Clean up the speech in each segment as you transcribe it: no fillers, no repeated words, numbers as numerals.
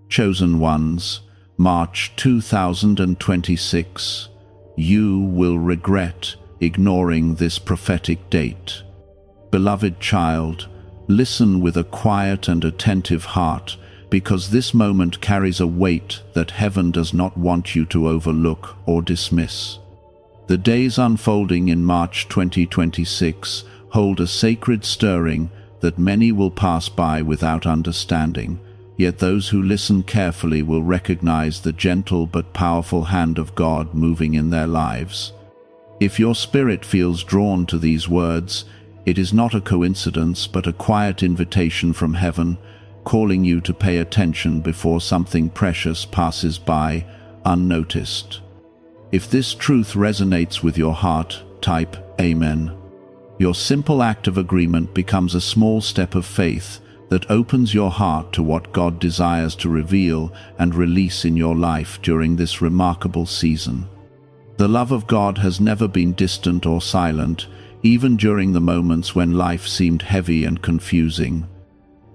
Chosen ones, March 2026. You will regret ignoring this prophetic date. Beloved child, listen with a quiet and attentive heart, because this moment carries a weight that heaven does not want you to overlook or dismiss. The days unfolding in March 2026 hold a sacred stirring that many will pass by without understanding, yet those who listen carefully will recognize the gentle but powerful hand of God moving in their lives. If your spirit feels drawn to these words, it is not a coincidence but a quiet invitation from heaven, calling you to pay attention before something precious passes by unnoticed. If this truth resonates with your heart, type Amen. Your simple act of agreement becomes a small step of faith that opens your heart to what God desires to reveal and release in your life during this remarkable season. The love of God has never been distant or silent, even during the moments when life seemed heavy and confusing.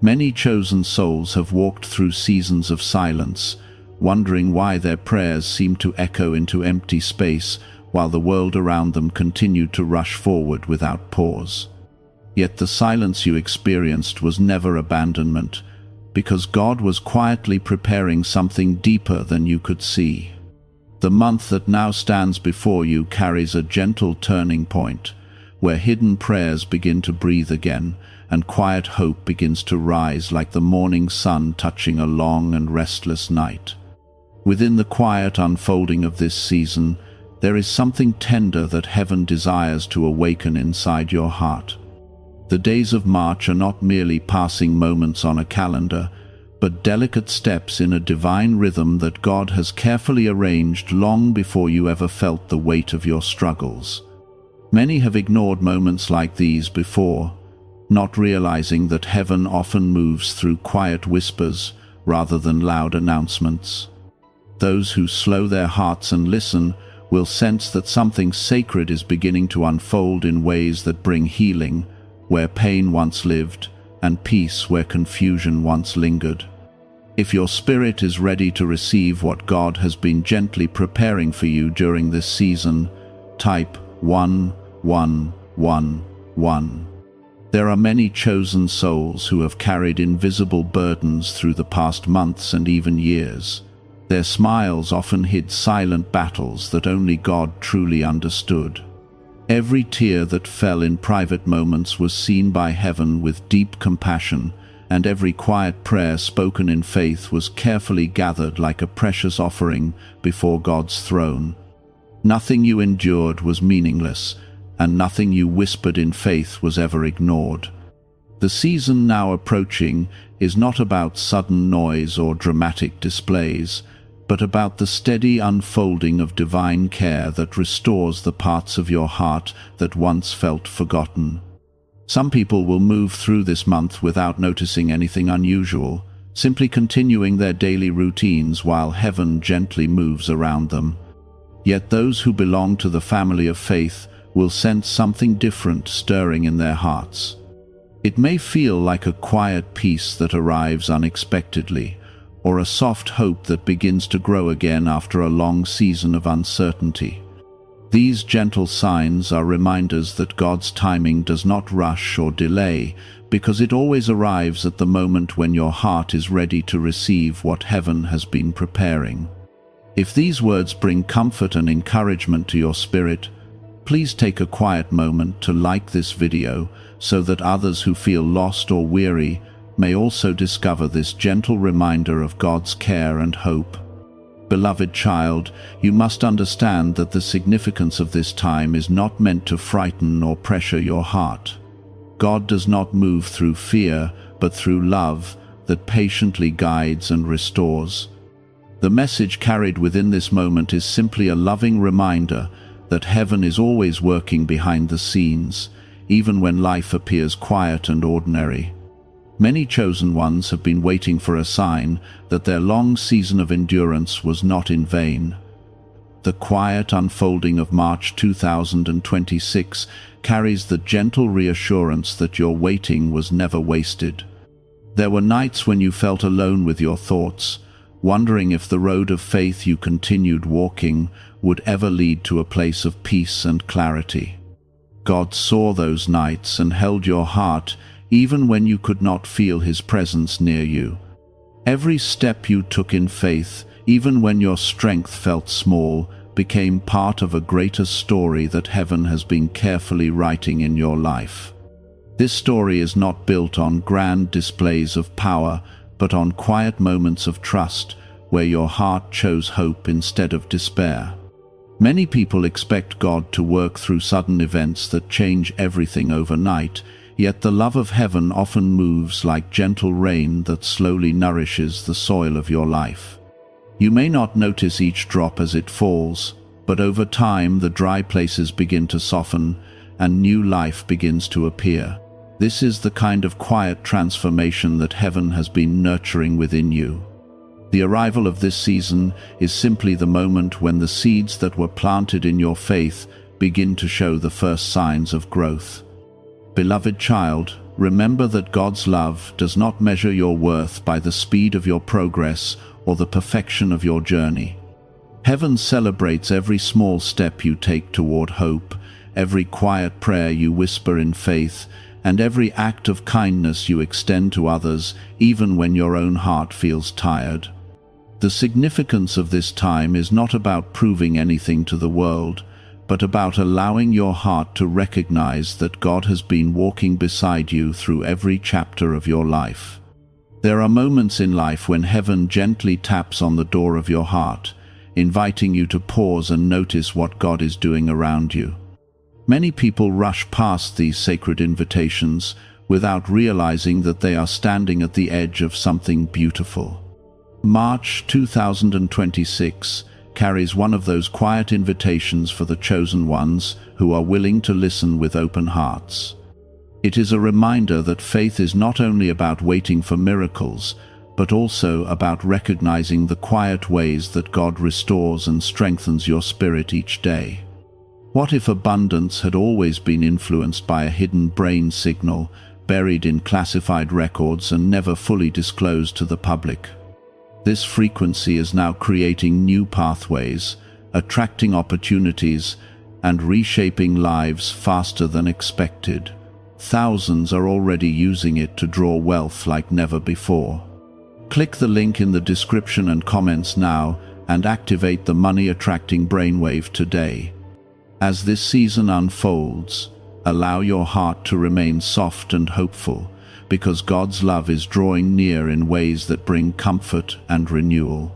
Many chosen souls have walked through seasons of silence, wondering why their prayers seemed to echo into empty space while the world around them continued to rush forward without pause. Yet the silence you experienced was never abandonment, because God was quietly preparing something deeper than you could see. The month that now stands before you carries a gentle turning point, where hidden prayers begin to breathe again, and quiet hope begins to rise like the morning sun touching a long and restless night. Within the quiet unfolding of this season, there is something tender that heaven desires to awaken inside your heart. The days of March are not merely passing moments on a calendar, but delicate steps in a divine rhythm that God has carefully arranged long before you ever felt the weight of your struggles. Many have ignored moments like these before, not realizing that heaven often moves through quiet whispers rather than loud announcements. Those who slow their hearts and listen will sense that something sacred is beginning to unfold in ways that bring healing where pain once lived and peace where confusion once lingered. If your spirit is ready to receive what God has been gently preparing for you during this season, type 1111. There are many chosen souls who have carried invisible burdens through the past months and even years. Their smiles often hid silent battles that only God truly understood. Every tear that fell in private moments was seen by heaven with deep compassion, and every quiet prayer spoken in faith was carefully gathered like a precious offering before God's throne. Nothing you endured was meaningless, and nothing you whispered in faith was ever ignored. The season now approaching is not about sudden noise or dramatic displays, but about the steady unfolding of divine care that restores the parts of your heart that once felt forgotten. Some people will move through this month without noticing anything unusual, simply continuing their daily routines while heaven gently moves around them. Yet those who belong to the family of faith will sense something different stirring in their hearts. It may feel like a quiet peace that arrives unexpectedly, or a soft hope that begins to grow again after a long season of uncertainty. These gentle signs are reminders that God's timing does not rush or delay, because it always arrives at the moment when your heart is ready to receive what heaven has been preparing. If these words bring comfort and encouragement to your spirit, please take a quiet moment to like this video so that others who feel lost or weary may also discover this gentle reminder of God's care and hope. Beloved child, you must understand that the significance of this time is not meant to frighten or pressure your heart. God does not move through fear, but through love that patiently guides and restores. The message carried within this moment is simply a loving reminder that heaven is always working behind the scenes, even when life appears quiet and ordinary. Many chosen ones have been waiting for a sign that their long season of endurance was not in vain. The quiet unfolding of March 2026 carries the gentle reassurance that your waiting was never wasted. There were nights when you felt alone with your thoughts, wondering if the road of faith you continued walking would ever lead to a place of peace and clarity. God saw those nights and held your heart even when you could not feel His presence near you. Every step you took in faith, even when your strength felt small, became part of a greater story that heaven has been carefully writing in your life. This story is not built on grand displays of power, but on quiet moments of trust where your heart chose hope instead of despair. Many people expect God to work through sudden events that change everything overnight, yet the love of heaven often moves like gentle rain that slowly nourishes the soil of your life. You may not notice each drop as it falls, but over time the dry places begin to soften and new life begins to appear. This is the kind of quiet transformation that heaven has been nurturing within you. The arrival of this season is simply the moment when the seeds that were planted in your faith begin to show the first signs of growth. Beloved child, remember that God's love does not measure your worth by the speed of your progress or the perfection of your journey. Heaven celebrates every small step you take toward hope, every quiet prayer you whisper in faith, and every act of kindness you extend to others, even when your own heart feels tired. The significance of this time is not about proving anything to the world, but about allowing your heart to recognize that God has been walking beside you through every chapter of your life. There are moments in life when heaven gently taps on the door of your heart, inviting you to pause and notice what God is doing around you. Many people rush past these sacred invitations without realizing that they are standing at the edge of something beautiful. March 2026 carries one of those quiet invitations for the chosen ones who are willing to listen with open hearts. It is a reminder that faith is not only about waiting for miracles, but also about recognizing the quiet ways that God restores and strengthens your spirit each day. What if abundance had always been influenced by a hidden brain signal, buried in classified records and never fully disclosed to the public? This frequency is now creating new pathways, attracting opportunities, and reshaping lives faster than expected. Thousands are already using it to draw wealth like never before. Click the link in the description and comments now and activate the money-attracting brainwave today. As this season unfolds, allow your heart to remain soft and hopeful, because God's love is drawing near in ways that bring comfort and renewal.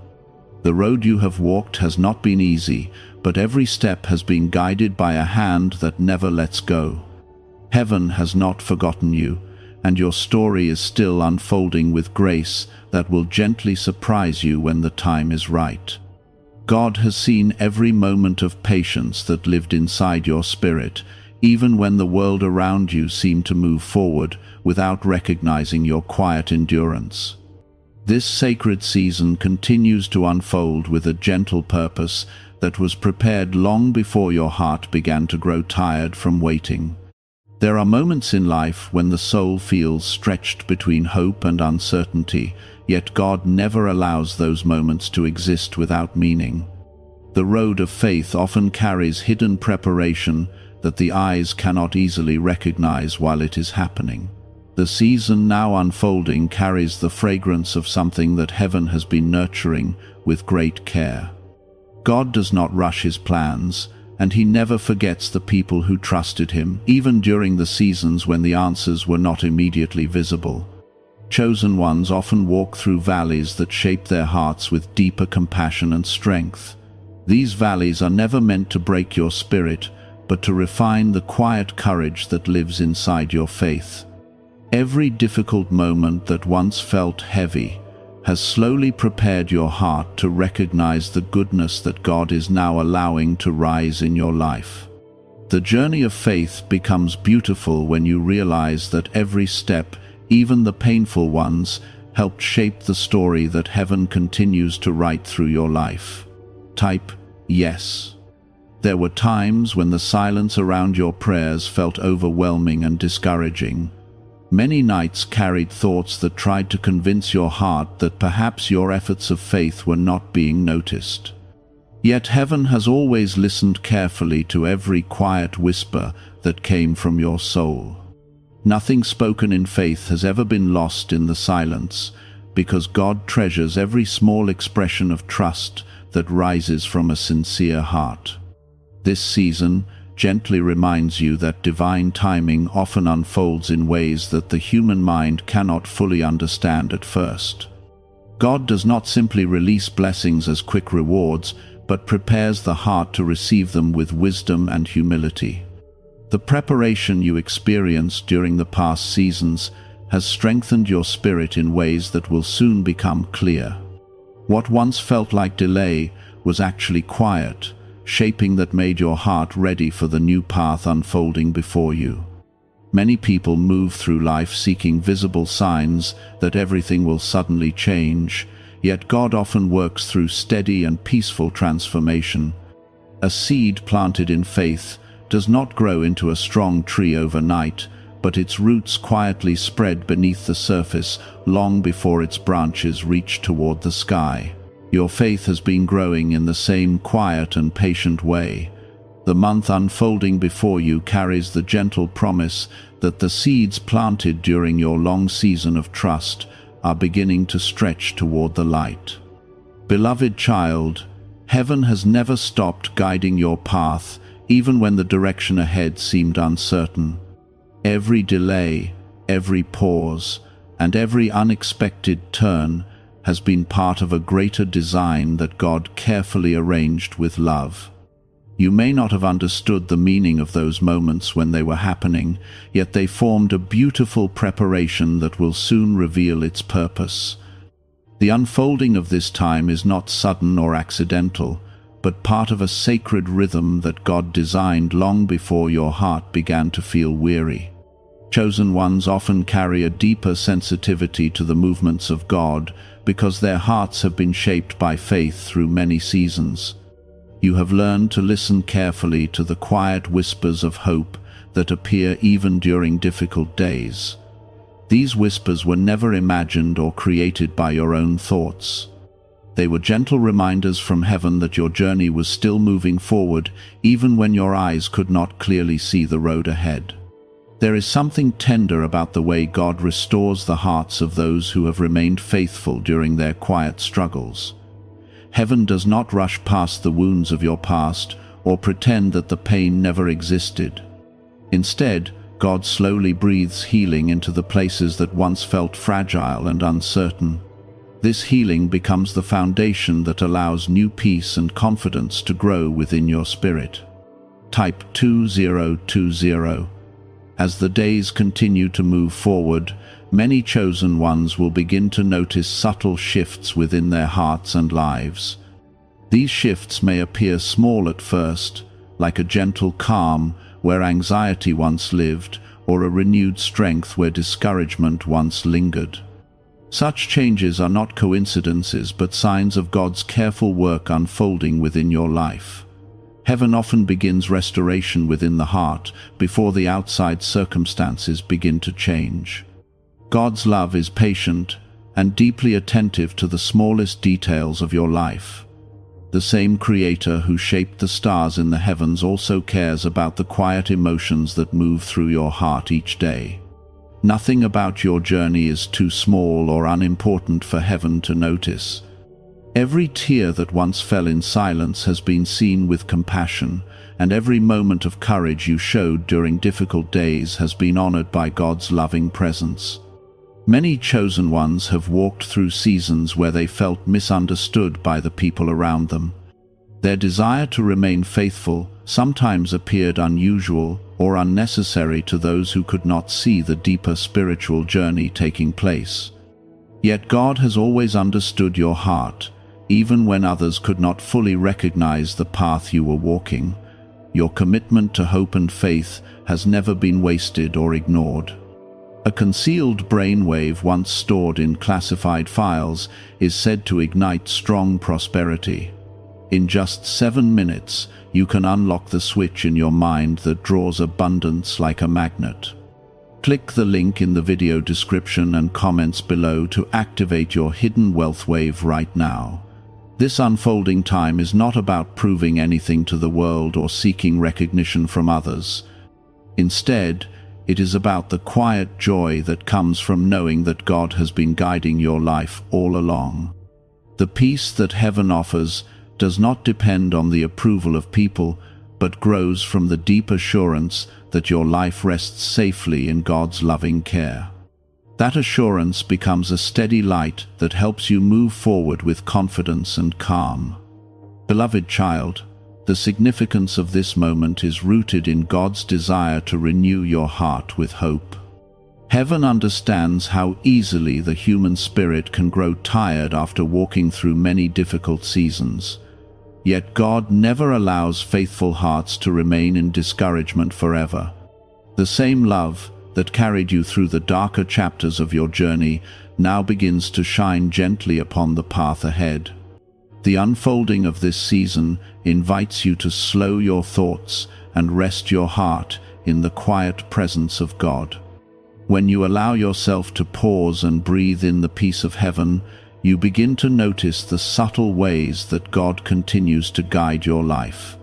The road you have walked has not been easy, but every step has been guided by a hand that never lets go. Heaven has not forgotten you, and your story is still unfolding with grace that will gently surprise you when the time is right. God has seen every moment of patience that lived inside your spirit, even when the world around you seemed to move forward without recognizing your quiet endurance. This sacred season continues to unfold with a gentle purpose that was prepared long before your heart began to grow tired from waiting. There are moments in life when the soul feels stretched between hope and uncertainty, yet God never allows those moments to exist without meaning. The road of faith often carries hidden preparation that the eyes cannot easily recognize while it is happening. The season now unfolding carries the fragrance of something that heaven has been nurturing with great care. God does not rush His plans, and He never forgets the people who trusted Him, even during the seasons when the answers were not immediately visible. Chosen ones often walk through valleys that shape their hearts with deeper compassion and strength. These valleys are never meant to break your spirit, but to refine the quiet courage that lives inside your faith. Every difficult moment that once felt heavy has slowly prepared your heart to recognize the goodness that God is now allowing to rise in your life. The journey of faith becomes beautiful when you realize that every step, even the painful ones, helped shape the story that heaven continues to write through your life. Type yes. There were times when the silence around your prayers felt overwhelming and discouraging. Many nights carried thoughts that tried to convince your heart that perhaps your efforts of faith were not being noticed. Yet heaven has always listened carefully to every quiet whisper that came from your soul. Nothing spoken in faith has ever been lost in the silence, because God treasures every small expression of trust that rises from a sincere heart. This season gently reminds you that divine timing often unfolds in ways that the human mind cannot fully understand at first. God does not simply release blessings as quick rewards, but prepares the heart to receive them with wisdom and humility. The preparation you experienced during the past seasons has strengthened your spirit in ways that will soon become clear. What once felt like delay was actually quiet, shaping that made your heart ready for the new path unfolding before you. Many people move through life seeking visible signs that everything will suddenly change, yet God often works through steady and peaceful transformation. A seed planted in faith does not grow into a strong tree overnight, but its roots quietly spread beneath the surface long before its branches reach toward the sky. Your faith has been growing in the same quiet and patient way. The month unfolding before you carries the gentle promise that the seeds planted during your long season of trust are beginning to stretch toward the light. Beloved child, heaven has never stopped guiding your path, even when the direction ahead seemed uncertain. Every delay, every pause, and every unexpected turn has been part of a greater design that God carefully arranged with love. You may not have understood the meaning of those moments when they were happening, yet they formed a beautiful preparation that will soon reveal its purpose. The unfolding of this time is not sudden or accidental, but part of a sacred rhythm that God designed long before your heart began to feel weary. Chosen ones often carry a deeper sensitivity to the movements of God because their hearts have been shaped by faith through many seasons. You have learned to listen carefully to the quiet whispers of hope that appear even during difficult days. These whispers were never imagined or created by your own thoughts. They were gentle reminders from heaven that your journey was still moving forward, even when your eyes could not clearly see the road ahead. There is something tender about the way God restores the hearts of those who have remained faithful during their quiet struggles. Heaven does not rush past the wounds of your past or pretend that the pain never existed. Instead, God slowly breathes healing into the places that once felt fragile and uncertain. This healing becomes the foundation that allows new peace and confidence to grow within your spirit. Type 2020. As the days continue to move forward, many chosen ones will begin to notice subtle shifts within their hearts and lives. These shifts may appear small at first, like a gentle calm where anxiety once lived, or a renewed strength where discouragement once lingered. Such changes are not coincidences but signs of God's careful work unfolding within your life. Heaven often begins restoration within the heart before the outside circumstances begin to change. God's love is patient and deeply attentive to the smallest details of your life. The same Creator who shaped the stars in the heavens also cares about the quiet emotions that move through your heart each day. Nothing about your journey is too small or unimportant for heaven to notice. Every tear that once fell in silence has been seen with compassion, and every moment of courage you showed during difficult days has been honored by God's loving presence. Many chosen ones have walked through seasons where they felt misunderstood by the people around them. Their desire to remain faithful sometimes appeared unusual or unnecessary to those who could not see the deeper spiritual journey taking place. Yet God has always understood your heart, even when others could not fully recognize the path you were walking. Your commitment to hope and faith has never been wasted or ignored. A concealed brainwave once stored in classified files is said to ignite strong prosperity. In just 7 minutes, you can unlock the switch in your mind that draws abundance like a magnet. Click the link in the video description and comments below to activate your hidden wealth wave right now. This unfolding time is not about proving anything to the world or seeking recognition from others. Instead, it is about the quiet joy that comes from knowing that God has been guiding your life all along. The peace that heaven offers does not depend on the approval of people, but grows from the deep assurance that your life rests safely in God's loving care. That assurance becomes a steady light that helps you move forward with confidence and calm. Beloved child, the significance of this moment is rooted in God's desire to renew your heart with hope. Heaven understands how easily the human spirit can grow tired after walking through many difficult seasons. Yet God never allows faithful hearts to remain in discouragement forever. The same love that carried you through the darker chapters of your journey now begins to shine gently upon the path ahead. The unfolding of this season invites you to slow your thoughts and rest your heart in the quiet presence of God. When you allow yourself to pause and breathe in the peace of heaven, you begin to notice the subtle ways that God continues to guide your life.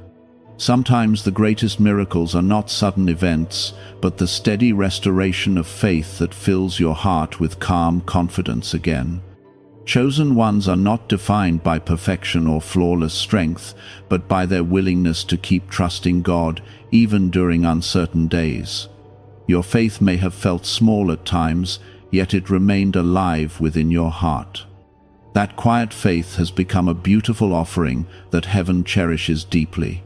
Sometimes the greatest miracles are not sudden events, but the steady restoration of faith that fills your heart with calm confidence again. Chosen ones are not defined by perfection or flawless strength, but by their willingness to keep trusting God, even during uncertain days. Your faith may have felt small at times, yet it remained alive within your heart. That quiet faith has become a beautiful offering that heaven cherishes deeply.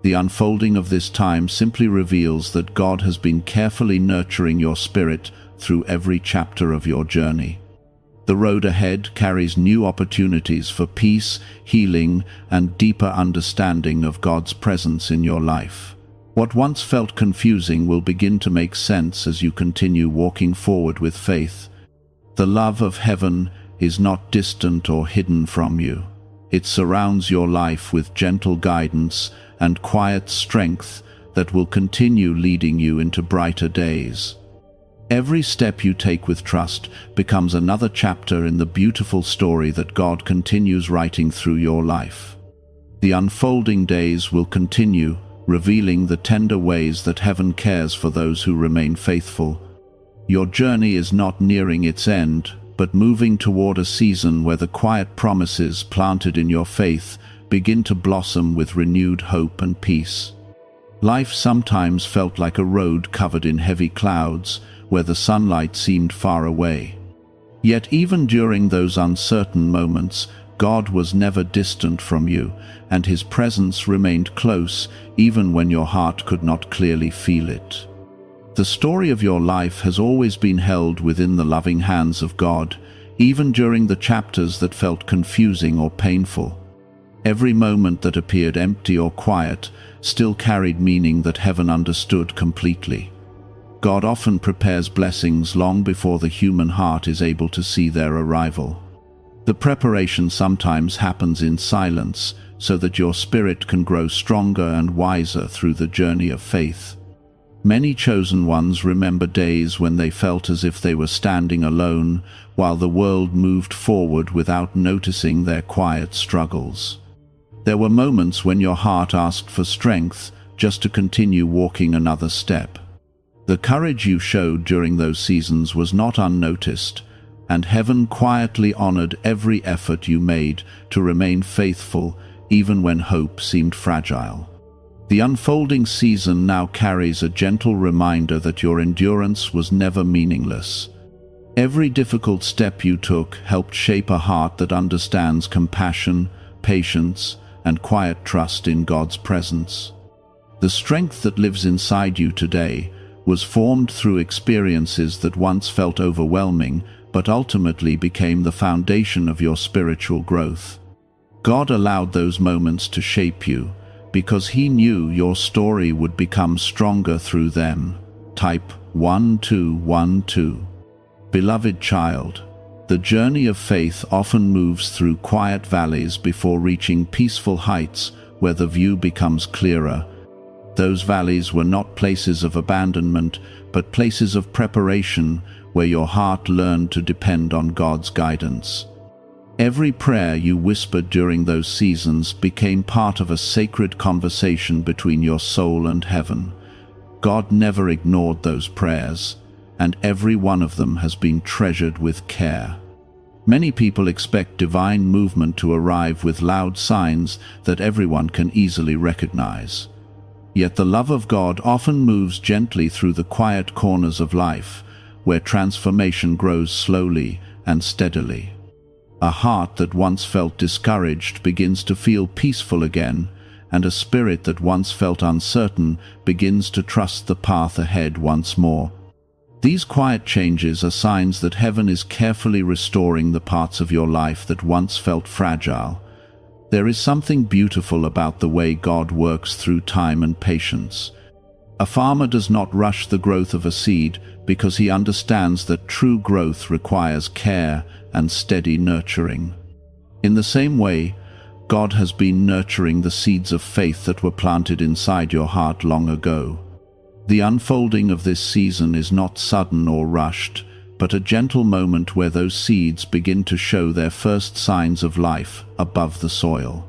The unfolding of this time simply reveals that God has been carefully nurturing your spirit through every chapter of your journey. The road ahead carries new opportunities for peace, healing, and deeper understanding of God's presence in your life. What once felt confusing will begin to make sense as you continue walking forward with faith. The love of heaven is not distant or hidden from you. It surrounds your life with gentle guidance and quiet strength that will continue leading you into brighter days. Every step you take with trust becomes another chapter in the beautiful story that God continues writing through your life. The unfolding days will continue, revealing the tender ways that heaven cares for those who remain faithful. Your journey is not nearing its end, but moving toward a season where the quiet promises planted in your faith begin to blossom with renewed hope and peace. Life sometimes felt like a road covered in heavy clouds, where the sunlight seemed far away. Yet even during those uncertain moments, God was never distant from you, and His presence remained close even when your heart could not clearly feel it. The story of your life has always been held within the loving hands of God, even during the chapters that felt confusing or painful. Every moment that appeared empty or quiet still carried meaning that heaven understood completely. God often prepares blessings long before the human heart is able to see their arrival. The preparation sometimes happens in silence, so that your spirit can grow stronger and wiser through the journey of faith. Many chosen ones remember days when they felt as if they were standing alone, while the world moved forward without noticing their quiet struggles. There were moments when your heart asked for strength just to continue walking another step. The courage you showed during those seasons was not unnoticed, and heaven quietly honored every effort you made to remain faithful even when hope seemed fragile. The unfolding season now carries a gentle reminder that your endurance was never meaningless. Every difficult step you took helped shape a heart that understands compassion, patience, and quiet trust in God's presence. The strength that lives inside you today was formed through experiences that once felt overwhelming, but ultimately became the foundation of your spiritual growth. God allowed those moments to shape you, because He knew your story would become stronger through them. Type 1212. Beloved child, the journey of faith often moves through quiet valleys before reaching peaceful heights where the view becomes clearer. Those valleys were not places of abandonment, but places of preparation where your heart learned to depend on God's guidance. Every prayer you whispered during those seasons became part of a sacred conversation between your soul and heaven. God never ignored those prayers, and every one of them has been treasured with care. Many people expect divine movement to arrive with loud signs that everyone can easily recognize. Yet the love of God often moves gently through the quiet corners of life, where transformation grows slowly and steadily. A heart that once felt discouraged begins to feel peaceful again, and a spirit that once felt uncertain begins to trust the path ahead once more. These quiet changes are signs that heaven is carefully restoring the parts of your life that once felt fragile. There is something beautiful about the way God works through time and patience. A farmer does not rush the growth of a seed because he understands that true growth requires care and steady nurturing. In the same way, God has been nurturing the seeds of faith that were planted inside your heart long ago. The unfolding of this season is not sudden or rushed, but a gentle moment where those seeds begin to show their first signs of life above the soil.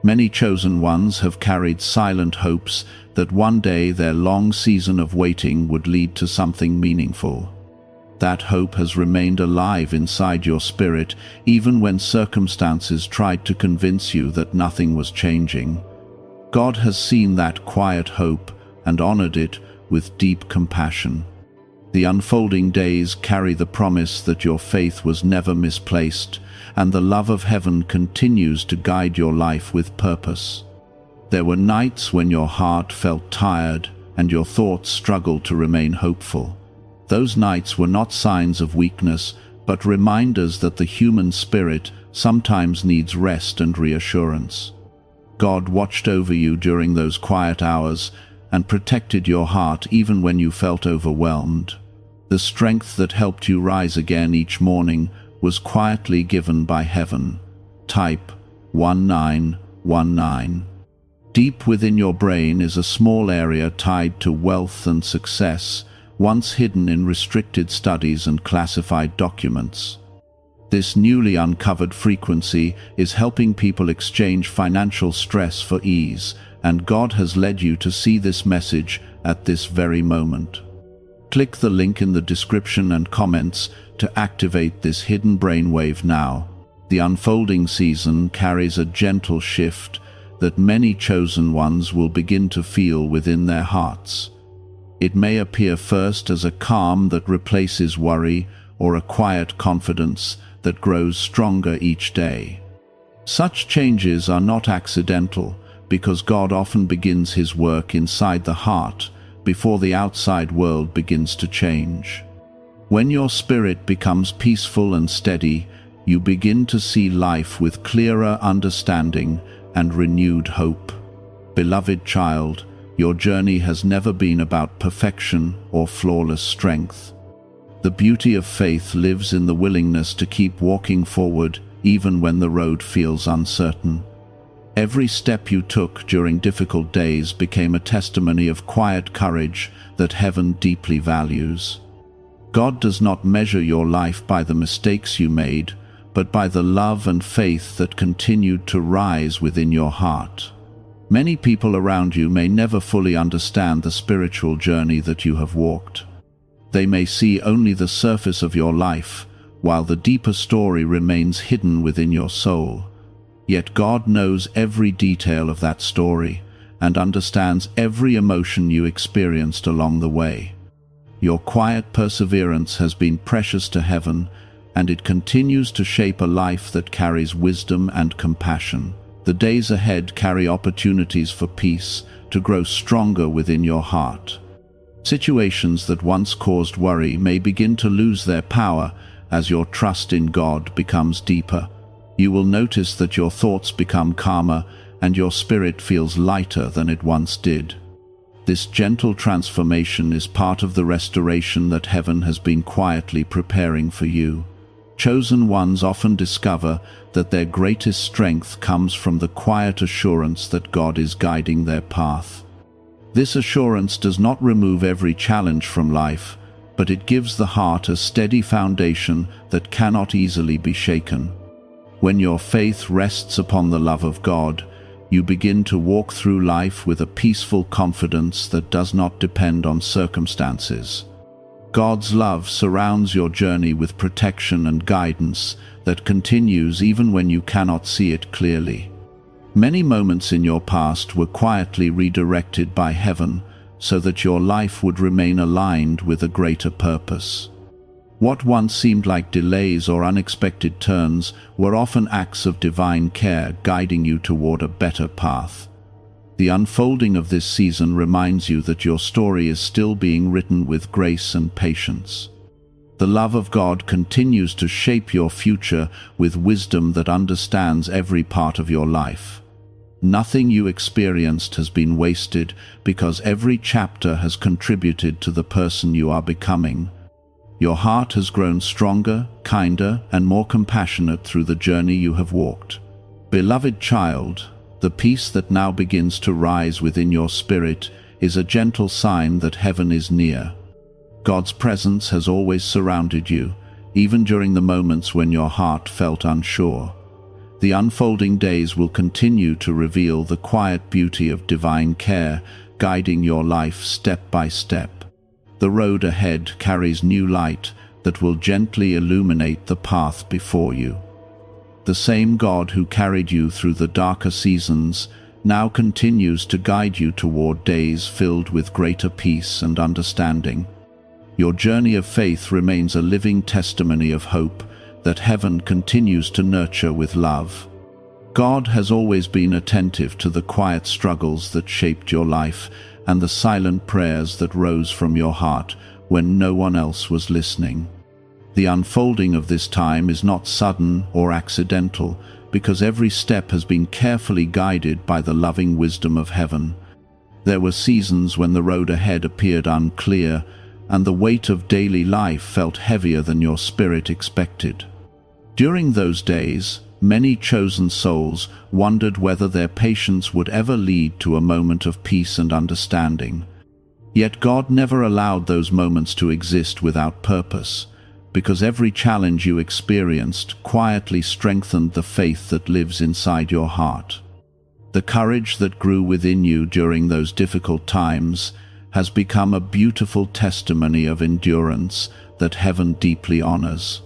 Many chosen ones have carried silent hopes that one day their long season of waiting would lead to something meaningful. That hope has remained alive inside your spirit even when circumstances tried to convince you that nothing was changing. God has seen that quiet hope and honored it with deep compassion. The unfolding days carry the promise that your faith was never misplaced, and the love of heaven continues to guide your life with purpose. There were nights when your heart felt tired and your thoughts struggled to remain hopeful. Those nights were not signs of weakness, but reminders that the human spirit sometimes needs rest and reassurance. God watched over you during those quiet hours and protected your heart even when you felt overwhelmed. The strength that helped you rise again each morning was quietly given by heaven. Type 1919. Deep within your brain is a small area tied to wealth and success, once hidden in restricted studies and classified documents. This newly uncovered frequency is helping people exchange financial stress for ease, and God has led you to see this message at this very moment. Click the link in the description and comments to activate this hidden brainwave now. The unfolding season carries a gentle shift that many chosen ones will begin to feel within their hearts. It may appear first as a calm that replaces worry or a quiet confidence that grows stronger each day. Such changes are not accidental because God often begins His work inside the heart before the outside world begins to change. When your spirit becomes peaceful and steady, you begin to see life with clearer understanding and renewed hope. Beloved child, your journey has never been about perfection or flawless strength. The beauty of faith lives in the willingness to keep walking forward even when the road feels uncertain. Every step you took during difficult days became a testimony of quiet courage that heaven deeply values. God does not measure your life by the mistakes you made, but by the love and faith that continued to rise within your heart. Many people around you may never fully understand the spiritual journey that you have walked. They may see only the surface of your life, while the deeper story remains hidden within your soul. Yet God knows every detail of that story and understands every emotion you experienced along the way. Your quiet perseverance has been precious to heaven, and it continues to shape a life that carries wisdom and compassion. The days ahead carry opportunities for peace to grow stronger within your heart. Situations that once caused worry may begin to lose their power as your trust in God becomes deeper. You will notice that your thoughts become calmer and your spirit feels lighter than it once did. This gentle transformation is part of the restoration that heaven has been quietly preparing for you. Chosen ones often discover that their greatest strength comes from the quiet assurance that God is guiding their path. This assurance does not remove every challenge from life, but it gives the heart a steady foundation that cannot easily be shaken. When your faith rests upon the love of God, you begin to walk through life with a peaceful confidence that does not depend on circumstances. God's love surrounds your journey with protection and guidance that continues even when you cannot see it clearly. Many moments in your past were quietly redirected by heaven so that your life would remain aligned with a greater purpose. What once seemed like delays or unexpected turns were often acts of divine care guiding you toward a better path. The unfolding of this season reminds you that your story is still being written with grace and patience. The love of God continues to shape your future with wisdom that understands every part of your life. Nothing you experienced has been wasted because every chapter has contributed to the person you are becoming. Your heart has grown stronger, kinder, and more compassionate through the journey you have walked. Beloved child, the peace that now begins to rise within your spirit is a gentle sign that heaven is near. God's presence has always surrounded you, even during the moments when your heart felt unsure. The unfolding days will continue to reveal the quiet beauty of divine care, guiding your life step by step. The road ahead carries new light that will gently illuminate the path before you. The same God who carried you through the darker seasons now continues to guide you toward days filled with greater peace and understanding. Your journey of faith remains a living testimony of hope that heaven continues to nurture with love. God has always been attentive to the quiet struggles that shaped your life and the silent prayers that rose from your heart when no one else was listening. The unfolding of this time is not sudden or accidental, because every step has been carefully guided by the loving wisdom of heaven. There were seasons when the road ahead appeared unclear, and the weight of daily life felt heavier than your spirit expected. During those days, many chosen souls wondered whether their patience would ever lead to a moment of peace and understanding. Yet God never allowed those moments to exist without purpose, because every challenge you experienced quietly strengthened the faith that lives inside your heart. The courage that grew within you during those difficult times has become a beautiful testimony of endurance that heaven deeply honors.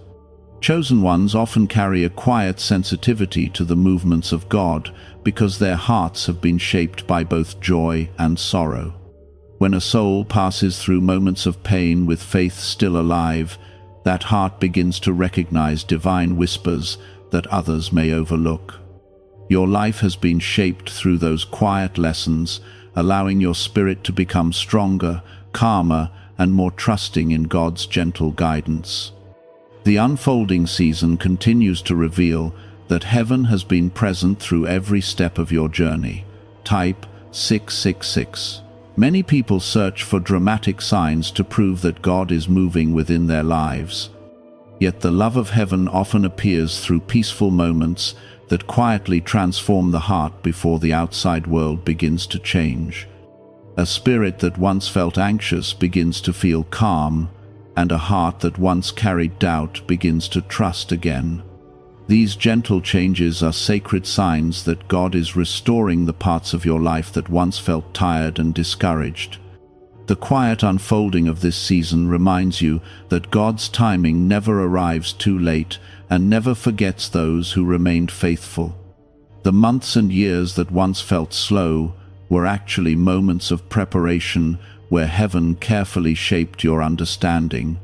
Chosen ones often carry a quiet sensitivity to the movements of God because their hearts have been shaped by both joy and sorrow. When a soul passes through moments of pain with faith still alive, that heart begins to recognize divine whispers that others may overlook. Your life has been shaped through those quiet lessons, allowing your spirit to become stronger, calmer, and more trusting in God's gentle guidance. The unfolding season continues to reveal that heaven has been present through every step of your journey. Type 666. Many people search for dramatic signs to prove that God is moving within their lives. Yet the love of heaven often appears through peaceful moments that quietly transform the heart before the outside world begins to change. A spirit that once felt anxious begins to feel calm, and a heart that once carried doubt begins to trust again. These gentle changes are sacred signs that God is restoring the parts of your life that once felt tired and discouraged. The quiet unfolding of this season reminds you that God's timing never arrives too late and never forgets those who remained faithful. The months and years that once felt slow were actually moments of preparation where heaven carefully shaped your understanding.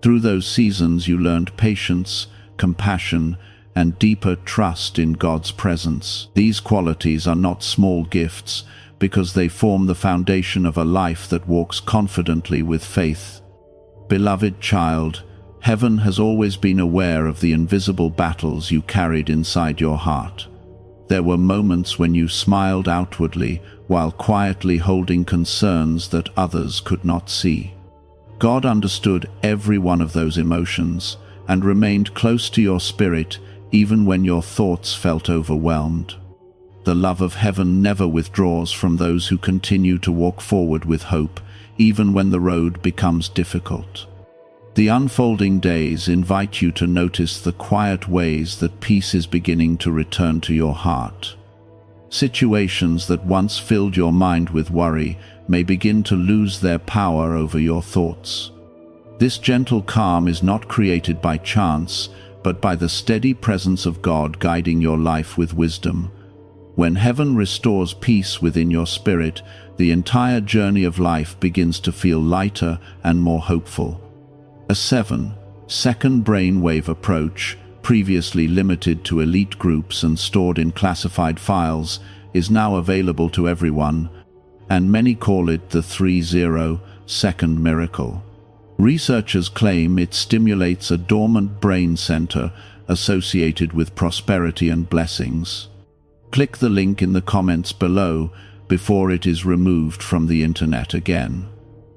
Through those seasons you learned patience, compassion, and deeper trust in God's presence. These qualities are not small gifts because they form the foundation of a life that walks confidently with faith. Beloved child, heaven has always been aware of the invisible battles you carried inside your heart. There were moments when you smiled outwardly while quietly holding concerns that others could not see. God understood every one of those emotions and remained close to your spirit even when your thoughts felt overwhelmed. The love of heaven never withdraws from those who continue to walk forward with hope, even when the road becomes difficult. The unfolding days invite you to notice the quiet ways that peace is beginning to return to your heart. Situations that once filled your mind with worry may begin to lose their power over your thoughts. This gentle calm is not created by chance, but by the steady presence of God guiding your life with wisdom. When heaven restores peace within your spirit, the entire journey of life begins to feel lighter and more hopeful. A 7-second brainwave approach, previously limited to elite groups and stored in classified files, is now available to everyone, and many call it the 30-second miracle. Researchers claim it stimulates a dormant brain center associated with prosperity and blessings. Click the link in the comments below before it is removed from the internet again.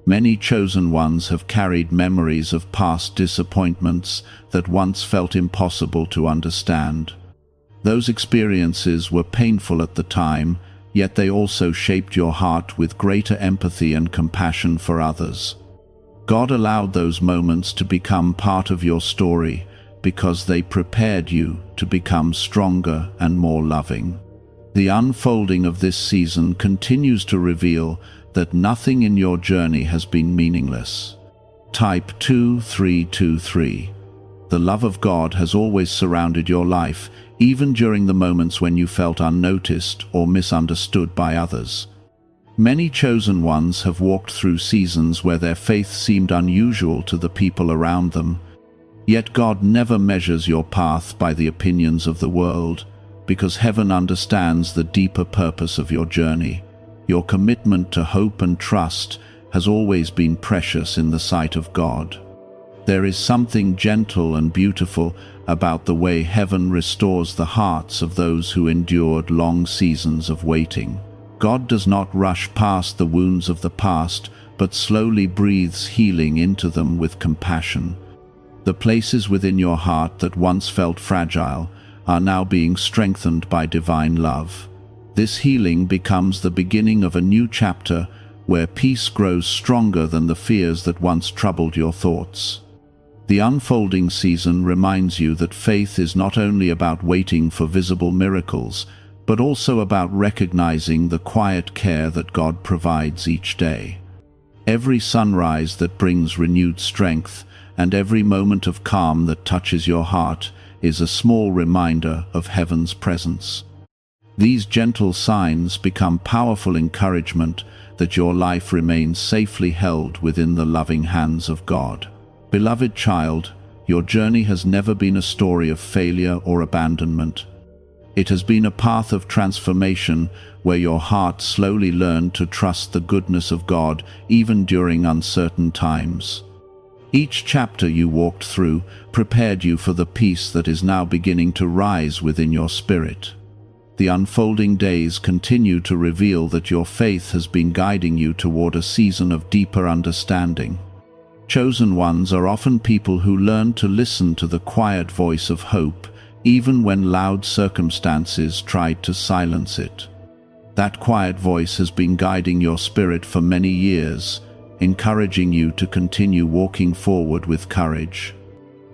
Many chosen ones have carried memories of past disappointments that once felt impossible to understand. Those experiences were painful at the time, yet they also shaped your heart with greater empathy and compassion for others. God allowed those moments to become part of your story because they prepared you to become stronger and more loving. The unfolding of this season continues to reveal that nothing in your journey has been meaningless. Type 2323. The love of God has always surrounded your life, even during the moments when you felt unnoticed or misunderstood by others. Many chosen ones have walked through seasons where their faith seemed unusual to the people around them. Yet God never measures your path by the opinions of the world, because heaven understands the deeper purpose of your journey. Your commitment to hope and trust has always been precious in the sight of God. There is something gentle and beautiful about the way heaven restores the hearts of those who endured long seasons of waiting. God does not rush past the wounds of the past, but slowly breathes healing into them with compassion. The places within your heart that once felt fragile are now being strengthened by divine love. This healing becomes the beginning of a new chapter where peace grows stronger than the fears that once troubled your thoughts. The unfolding season reminds you that faith is not only about waiting for visible miracles, but also about recognizing the quiet care that God provides each day. Every sunrise that brings renewed strength and every moment of calm that touches your heart is a small reminder of heaven's presence. These gentle signs become powerful encouragement that your life remains safely held within the loving hands of God. Beloved child, your journey has never been a story of failure or abandonment. It has been a path of transformation where your heart slowly learned to trust the goodness of God even during uncertain times. Each chapter you walked through prepared you for the peace that is now beginning to rise within your spirit. The unfolding days continue to reveal that your faith has been guiding you toward a season of deeper understanding. Chosen ones are often people who learn to listen to the quiet voice of hope, even when loud circumstances tried to silence it. That quiet voice has been guiding your spirit for many years, encouraging you to continue walking forward with courage.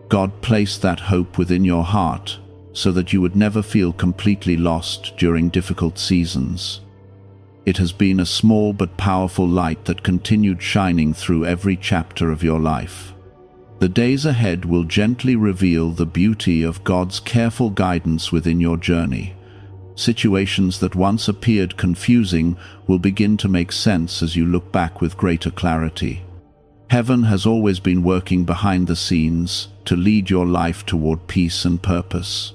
God placed that hope within your heart so that you would never feel completely lost during difficult seasons. It has been a small but powerful light that continued shining through every chapter of your life. The days ahead will gently reveal the beauty of God's careful guidance within your journey. Situations that once appeared confusing will begin to make sense as you look back with greater clarity. Heaven has always been working behind the scenes to lead your life toward peace and purpose.